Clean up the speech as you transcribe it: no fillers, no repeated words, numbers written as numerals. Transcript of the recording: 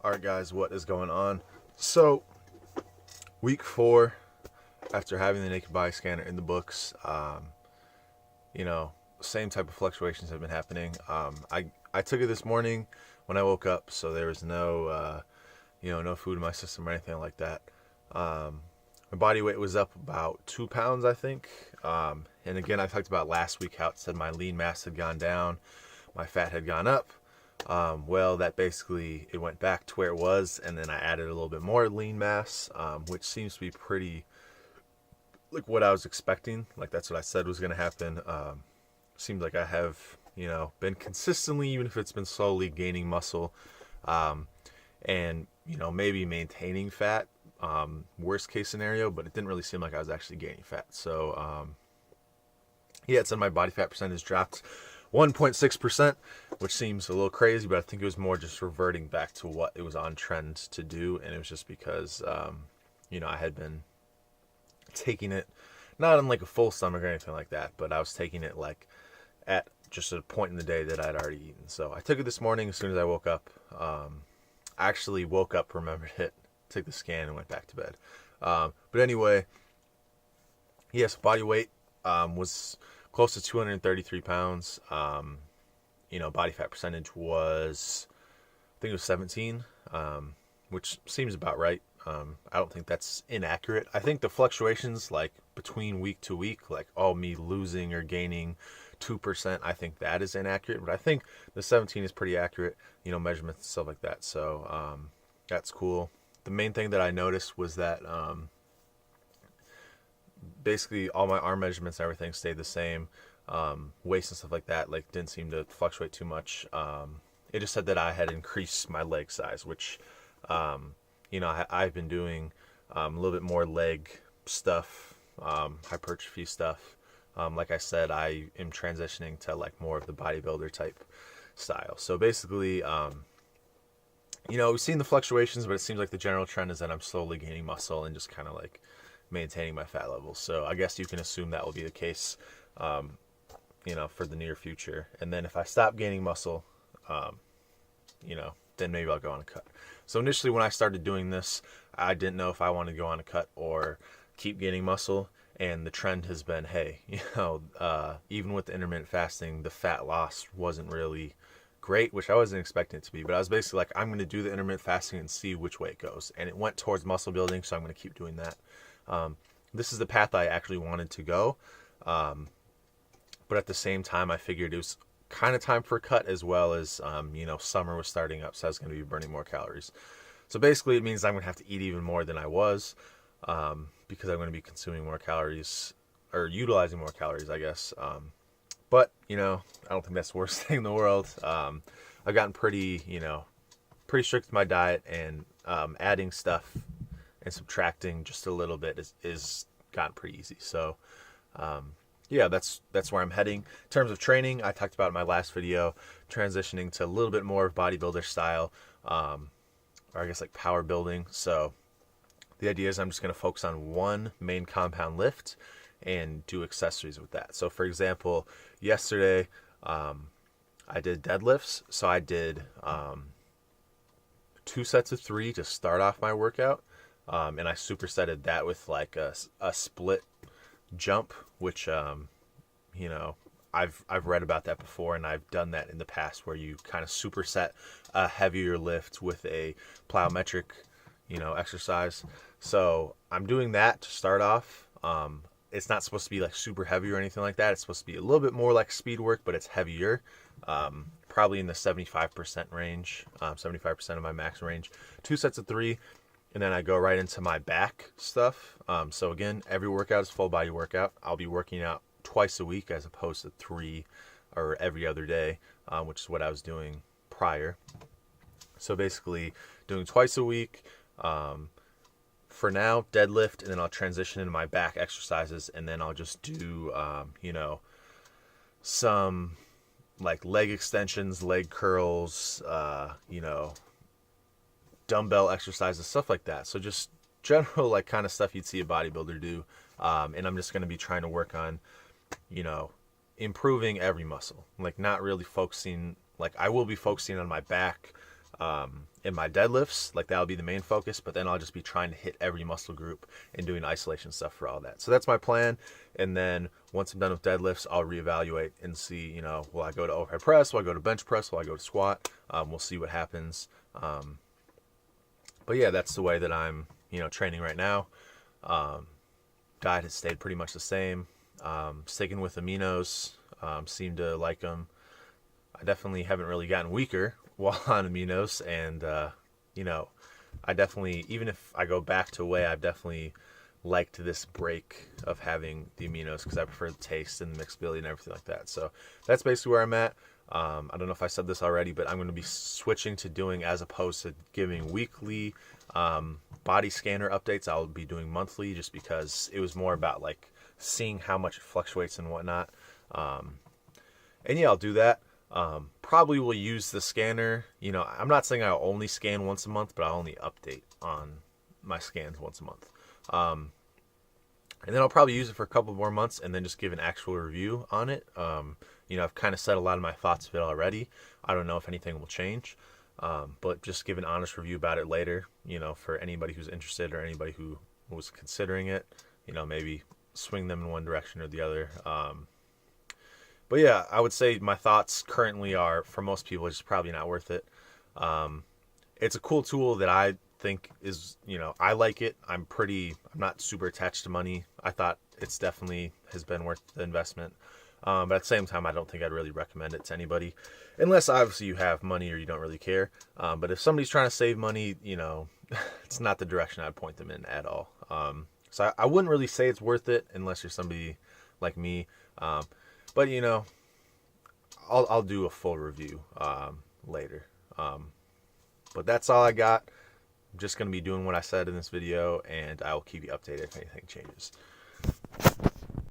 Alright guys, what is going on? So, week 4, after having the naked body scanner in the books, you know, same type of fluctuations have been happening. I took it this morning when I woke up, so there was no food in my system or anything like that. My body weight was up about 2 pounds, I think. And again, I talked about last week how it said my lean mass had gone down, my fat had gone up. Well, that basically, it went back to where it was, and then I added a little bit more lean mass, which seems to be pretty, like, what I was expecting. Like, that's what I said was going to happen. Seems like I have, been consistently, even if it's been slowly, gaining muscle, and, maybe maintaining fat, worst case scenario, but it didn't really seem like I was actually gaining fat. So, yeah, it said my body fat percentage dropped 1.6%, which seems a little crazy, but I think it was more just reverting back to what it was on trend to do, and it was just because, I had been taking it, not on like a full stomach or anything like that, but I was taking it like at just a point in the day that I'd already eaten. So I took it this morning as soon as I woke up. I actually woke up, remembered it, took the scan, and went back to bed. But anyway, yes, body weight was close to 233 pounds. Body fat percentage was, I think it was 17, which seems about right. I don't think that's inaccurate. I think the fluctuations, like between week to week, like me losing or gaining 2%, I think that is inaccurate. But I think the 17 is pretty accurate, measurements and stuff like that. So that's cool. The main thing that I noticed was that basically all my arm measurements and everything stayed the same. Waist and stuff like that, like, didn't seem to fluctuate too much. It just said that I had increased my leg size, which, I've been doing a little bit more leg stuff, hypertrophy stuff. Like I said, I am transitioning to like more of the bodybuilder type style. So basically, we've seen the fluctations, but it seems like the general trend is that I'm slowly gaining muscle and just kind of like maintaining my fat levels. So I guess you can assume that will be the case, for the near future. And then if I stop gaining muscle, then maybe I'll go on a cut. So initially when I started doing this, I didn't know if I wanted to go on a cut or keep gaining muscle. And the trend has been, hey, even with the intermittent fasting, the fat loss wasn't really great, which I wasn't expecting it to be. But I was basically like, I'm going to do the intermittent fasting and see which way it goes. And it went towards muscle building, so I'm going to keep doing that. This is the path I actually wanted to go. But at the same time, I figured it was kind of time for a cut, as well as, summer was starting up, so I was going to be burning more calories. So basically it means I'm going to have to eat even more than I was, because I'm going to be consuming more calories, or utilizing more calories, I guess. But, I don't think that's the worst thing in the world. I've gotten pretty strict with my diet, and adding stuff and subtracting just a little bit is gotten pretty easy. So, yeah, that's where I'm heading. In terms of training, I talked about in my last video, transitioning to a little bit more of bodybuilder style, or I guess like power building. So the idea is I'm just going to focus on one main compound lift and do accessories with that. So for example, yesterday, I did deadlifts. So I did 2 sets of 3 to start off my workout. And I supersetted that with like a split jump, which, I've read about that before, and I've done that in the past, where you kind of superset a heavier lift with a plyometric, exercise. So I'm doing that to start off. It's not supposed to be like super heavy or anything like that. It's supposed to be a little bit more like speed work, but it's heavier. Probably in the 75% range, 75% of my max range. 2 sets of 3. And then I go right into my back stuff. So again, every workout is full body workout. I'll be working out twice a week as opposed to 3 or every other day, which is what I was doing prior. So basically doing twice a week. For now, deadlift, and then I'll transition into my back exercises, and then I'll just do, some like leg extensions, leg curls, dumbbell exercises, stuff like that. So just general like kind of stuff you'd see a bodybuilder do. And I'm just going to be trying to work on, improving every muscle, like not really focusing, like I will be focusing on my back, in my deadlifts. Like that'll be the main focus, but then I'll just be trying to hit every muscle group and doing isolation stuff for all that. So that's my plan. And then once I'm done with deadlifts, I'll reevaluate and see, you know, will I go to overhead press? Will I go to bench press? Will I go to squat? We'll see what happens. But yeah, that's the way that I'm, you know, training right now. Diet has stayed pretty much the same. Sticking with aminos, seem to like them. I definitely haven't really gotten weaker while on aminos, and you know, I definitely, even if I go back to whey, I've definitely liked this break of having the aminos because I prefer the taste and the mixability and everything like that. So that's basically where I'm at. I don't know if I said this already, but I'm going to be switching to doing, as opposed to giving weekly body scanner updates, I'll be doing monthly, just because it was more about like seeing how much it fluctuates and whatnot. And yeah, I'll do that. Probably will use the scanner. You know, I'm not saying I'll only scan once a month, but I'll only update on my scans once a month. And then I'll probably use it for a couple more months and then just give an actual review on it. You know, I've kind of said a lot of my thoughts of it already. I don't know if anything will change, but just give an honest review about it later, you know, for anybody who's interested or anybody who was considering it, you know, maybe swing them in one direction or the other. But yeah, I would say my thoughts currently are, for most people, it's probably not worth it. It's a cool tool that I think is, you know, I like it. I'm not super attached to money. I thought it's definitely has been worth the investment. But at the same time, I don't think I'd really recommend it to anybody, unless obviously you have money or you don't really care. But if somebody's trying to save money, you know, it's not the direction I'd point them in at all. So I wouldn't really say it's worth it unless you're somebody like me. But you know, I'll do a full review later. But that's all I got. I'm just going to be doing what I said in this video, and I will keep you updated if anything changes.